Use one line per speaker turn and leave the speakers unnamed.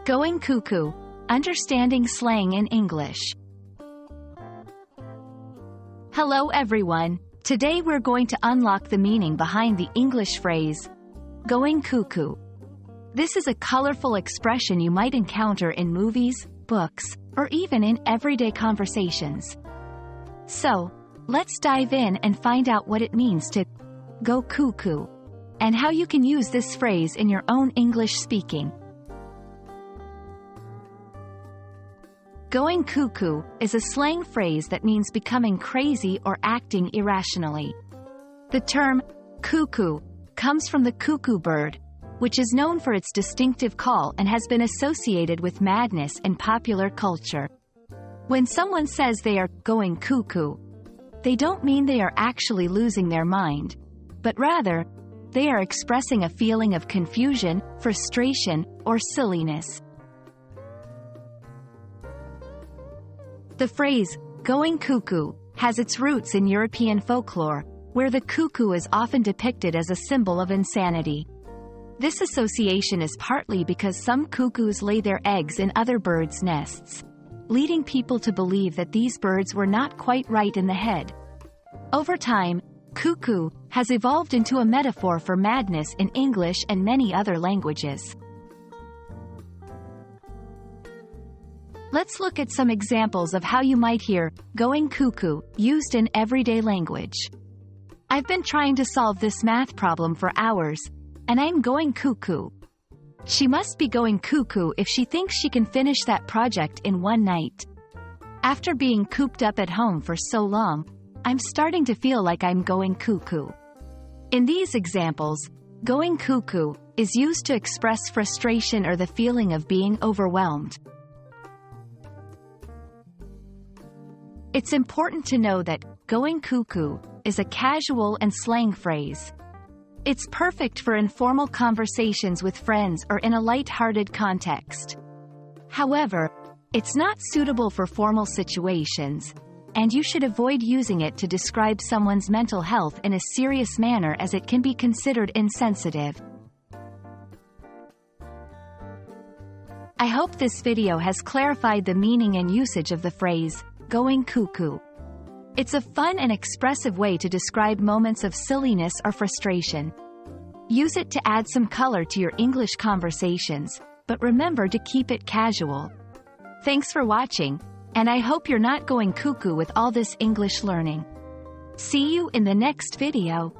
Going cuckoo. Understanding slang in English. Hello everyone. Today we're going to unlock the meaning behind the English phrase, going cuckoo. This is a colorful expression you might encounter in movies, books, or even in everyday conversations. So, let's dive in and find out what it means to go cuckoo, and how you can use this phrase in your own English speaking. Going cuckoo is a slang phrase that means becoming crazy or acting irrationally. The term cuckoo comes from the cuckoo bird, which is known for its distinctive call and has been associated with madness in popular culture. When someone says they are going cuckoo, they don't mean they are actually losing their mind, but rather, they are expressing a feeling of confusion, frustration, or silliness. The phrase, going cuckoo, has its roots in European folklore, where the cuckoo is often depicted as a symbol of insanity. This association is partly because some cuckoos lay their eggs in other birds' nests, leading people to believe that these birds were not quite right in the head. Over time, cuckoo has evolved into a metaphor for madness in English and many other languages. Let's look at some examples of how you might hear going cuckoo used in everyday language. I've been trying to solve this math problem for hours, and I'm going cuckoo. She must be going cuckoo if she thinks she can finish that project in one night. After being cooped up at home for so long, I'm starting to feel like I'm going cuckoo. In these examples, going cuckoo is used to express frustration or the feeling of being overwhelmed. It's important to know that going cuckoo is a casual and slang phrase. It's perfect for informal conversations with friends or in a light-hearted context. However, it's not suitable for formal situations, and you should avoid using it to describe someone's mental health in a serious manner as it can be considered insensitive. I hope this video has clarified the meaning and usage of the phrase, going cuckoo. It's a fun and expressive way to describe moments of silliness or frustration. Use it to add some color to your English conversations, but remember to keep it casual. Thanks for watching, and I hope you're not going cuckoo with all this English learning. See you in the next video.